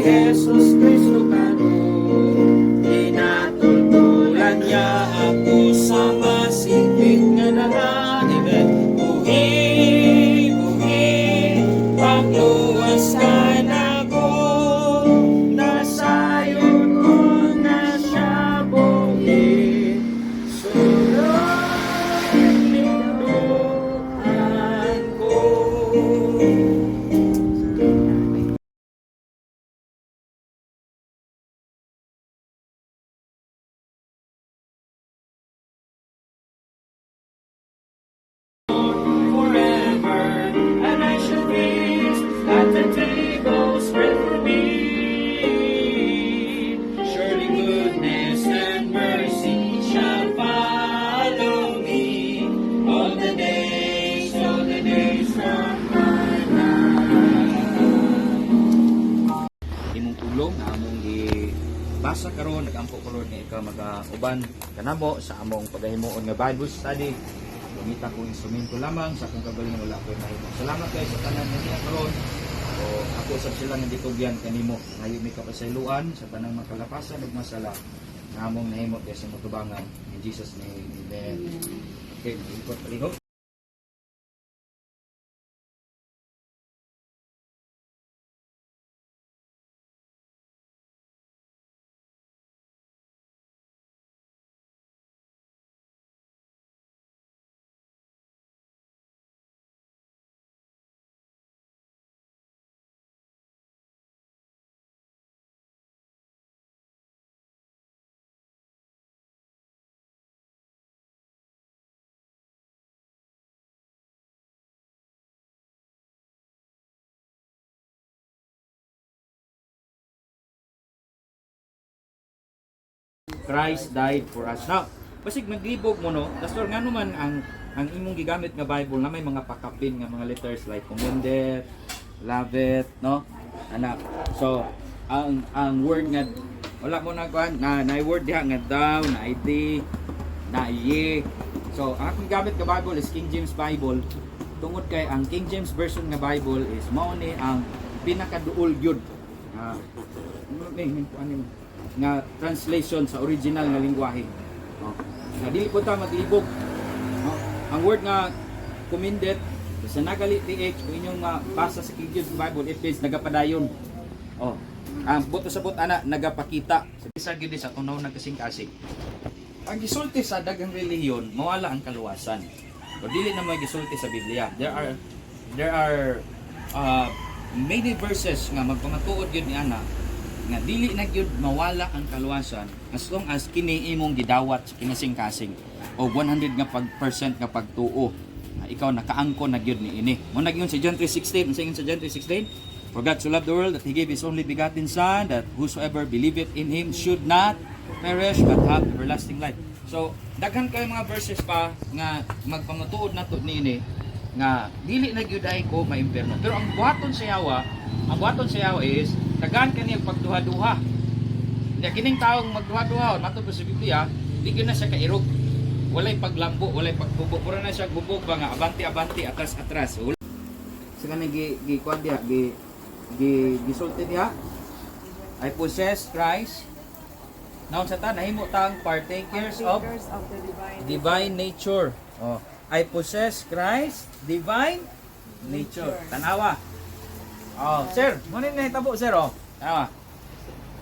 Jesus Cristo karon. Tinatultulan niya ako sa masipit nga nanganigan. Buhi, buhi, pagluwasan ako. Nasayon ko na siya buhi. Sunod linduan ko. Forever, and I shall feast at the table spread for me. Surely goodness and mercy shall follow me all the days of my life. Imong tulong na among basa karon nagampo ko Lord nga ikaw magauban kanamo sa among paghimuon nga Bible study. Gamitan ko instrumento lamang sa akong kagalingon wala ko mahimo. Salamat kayo sa tanan niya karon. O ako sa sila nga gitugyan kanimo. Ngayon mi kapasayloan sa tanang makalapasan ug masala nga among nahimo kay sa motubangan in Jesus name. Amen. Okay, ikot paligog. Christ died for us. Now, basig naglibog mo no, Pastor, nga naman ang imong gigamit nga Bible na may mga pakapin nga mga letters like commended, love it, no? Anak. So, ang word nga wala mo na kuan na word diha nga daw, na ID, na ye. So, ang akong gamit nga Bible is King James Bible. Tungod kay ang King James version nga Bible is mao ni ang pinakaduol gyud. Nga translation sa original nga lingwahe. Nga dili po ta maglibog. Ang word nga commended sa nagali TH kung inyong basa sa King James Bible, it means nagapadayon. Ang buto sa but ana nagapakita. Sa bisa gyud sa tunaw nagkasing-kasing. Ang gisulti sa daghang relihiyon mawala ang kaluwasan. O dili na may gisulti sa Biblia. There are many verses nga magpamatuod gyud ni ana nga dili na gyud mawala ang kaluwasan as long as kini imong gidawat sa kinasing-kasing o 100 nga percent nga pagtuo ikaw nakaangkon na gyud ni ini mo nagyon sa John 3:16 unsa sa John 3:16 for God so loved the world that he gave his only begotten son that whosoever believeth in him should not perish but have everlasting life. So daghan kay mga verses pa nga magpamatuod nato niini nga dili na gyud ay ko maimpierno pero ang buhaton sa Yawa is tagaan kaniya pagduha-duha. Nya kining taong magduha-duha matod sa Biblia, di gyud na siya kairog. Walay paglambo, walay pagbubog, pura na siya gubog ba nga abanti-abanti atras-atras. Sa kanang kuan diha, gisulti diha. I possess Christ. Naon sa ta nahimo tang partakers of the divine nature. I possess Christ, divine nature. Tanawa. Sir, mo ni nahitabo sir Tama.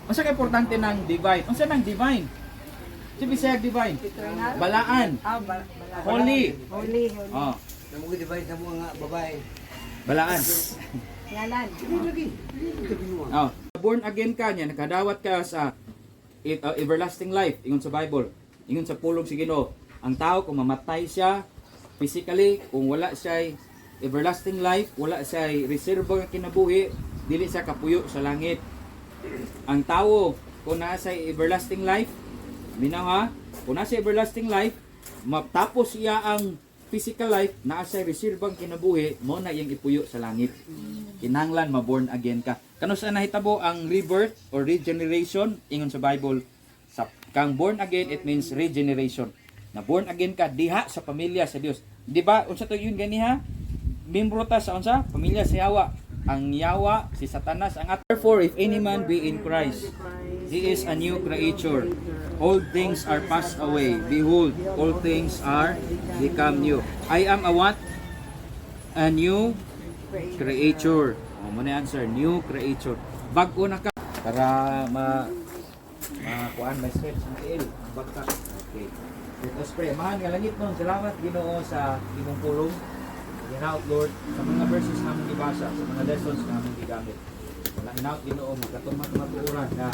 Unsa kay importante ng divine? Unsa nang divine? Si Bisayag divine. Balaan. Holy. Namo divine sa mga babae. Balaan. Ngalan. Born again ka niya, nakadawat ka sa everlasting life ingon sa Bible. Ingon sa pulong si Ginoo, ang tao kung mamatay siya physically, kung wala siya everlasting life, wala siya reserbo nga kinabuhi, dili siya kapuyo sa langit. Ang tao kung nasa everlasting life, minaw ha, kung nasa everlasting life, matapos iya ang physical life, naa siya reserbang kinabuhi, mo na iyang ipuyo sa langit. Kinahanglan ma-born again ka. Kano sa nahitabo ang rebirth or regeneration ingon sa Bible? Sa kang born again, it means regeneration. Na born again ka diha sa pamilya sa Dios. Di ba? Unsa to yun ganiha? Membro ta sa unsa? Pamilya sa Yawa. ang yawa, si Satanas, ang therefore if any man be in Christ, he is a new creature. Old things are passed away. Behold, all things are become new. I am a what? A new creature. Oh, muna answer, new creature. Bago na ka para kuan may steps ng tiil. Bagka. Okay. Let us pray. Mahal nga langit nun. Salamat Ginoo sa imong pulong. Hinaut Lord sa mga verses namin gibasa, sa mga lessons namin gigamit. Hinaut Ginoo magkatumat-maturan na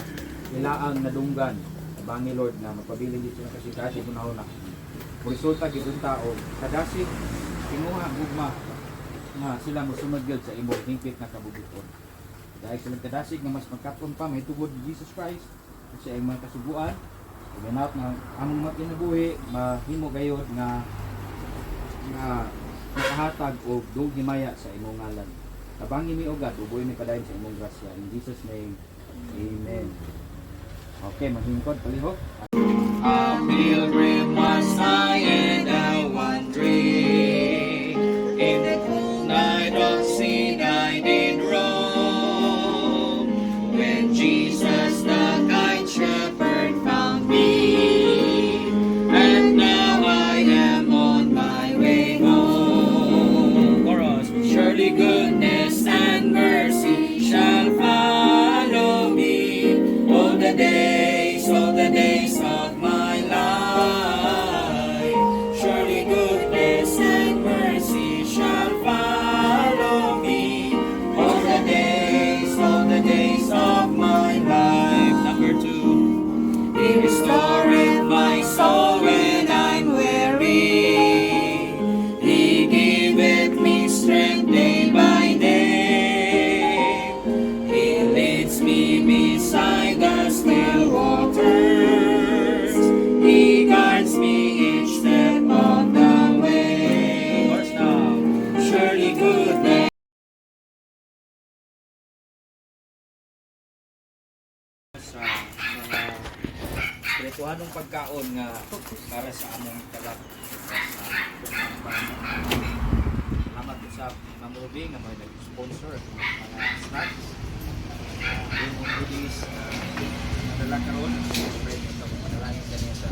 nilaang nadunggan. Bangi Lord na magpabiling dito na kasi kasi kunahon na. Kung resulta gidun tao, kadasig kinuha gugma na sila mosunod gyud sa imong hingpit na kabubuton. Dahil silang kadasig na mas magkaton pa may tugod ni Jesus Christ sa iyang mga kasuguan. Hinaut na among matinabuhi mahimo gayud nga makahatag o dug himaya sa imong ngalan. Tabangi mi og God, uboy mi padayon sa imong grasya. In Jesus name, amen. Okay, maghingkod palihok. A pilgrim was I and a wandering in the cool night of sin I did roam. When Jesus the kind shepherd found me, and now I am on my way home. Chorus. Surely goodness and mercy shall follow me all the days of my life. Surely goodness and mercy shall follow me all the days of my life. Number 2. He restoreth my soul when I'm weary. He giveth me strength day by day. He leads me beside the still waters. He guides me each step of the way. Verse now. Surely goodness sa mga spiritualong pagkaon nga para sa among kalag. Salamat po sa Ma'am Ruby nga may nag-sponsor ng mga snacks. Yung mga goodies madala karon, siyempre ito panalangin kanya sa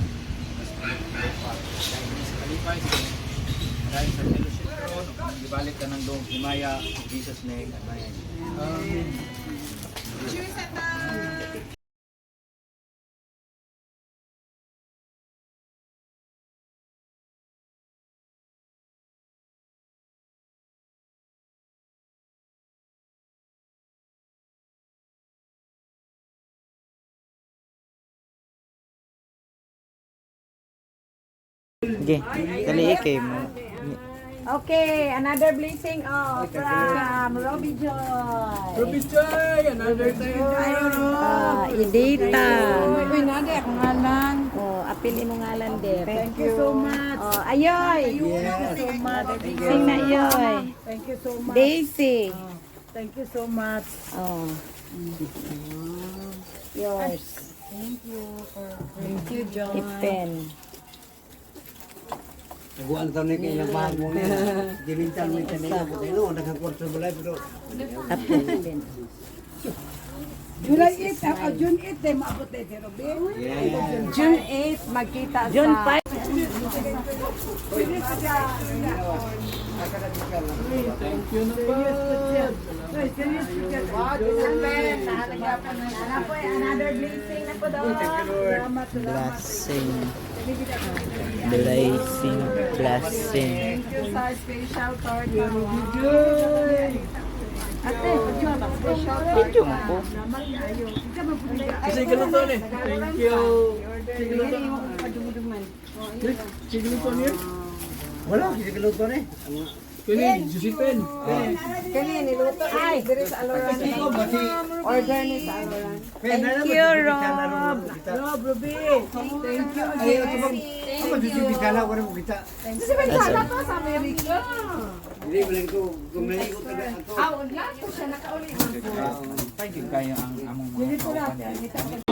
dahil sa kalipay dahil sa fellowship karon ibalik ka ng doong himaya in Jesus name, amen. Okay, dali kay mo. Okay, another blessing from Robbie Joy. Ruby Joy, another time. Idita. Uy, nade ako ngalan. Apili mo ngalan der. Thank you so much. Ayoy. Yes. So much. Sing na Ayoy. Thank you so much. Daisy. Thank you so much. Oh. Yours. Thank you. Thank you, John. Ipen. Naguan taon ni kay mahal mo niya. Dimintan mo kanila ko tayo nagkakurso bulay pero Apin. July 8, June 8 tayo maabot tayo si Robin. June 8, magkita sa... June 5. Thank you na po. Another blessing na po daw. Salamat, salamat. Blessing. Blessing. Blessing. Thank you sa special card. Ate, special Video mo po. Kasi ganun to eh. Thank you. Sige ganun to niya. wala kasi kaluto ni. Kini, Josephine. Kani niluto ay diri sa Aloran. Order ni sa Aloran. Thank you, Rob. Rob, Ruby. Thank you. Ay, ito bang ako dito bisala ko rin kita. Kasi ba sana to sa Amerika? Hindi mo lang ko gumali ko taga ato. Wala to siya nakauli. Thank you kayo ang among mga kauban.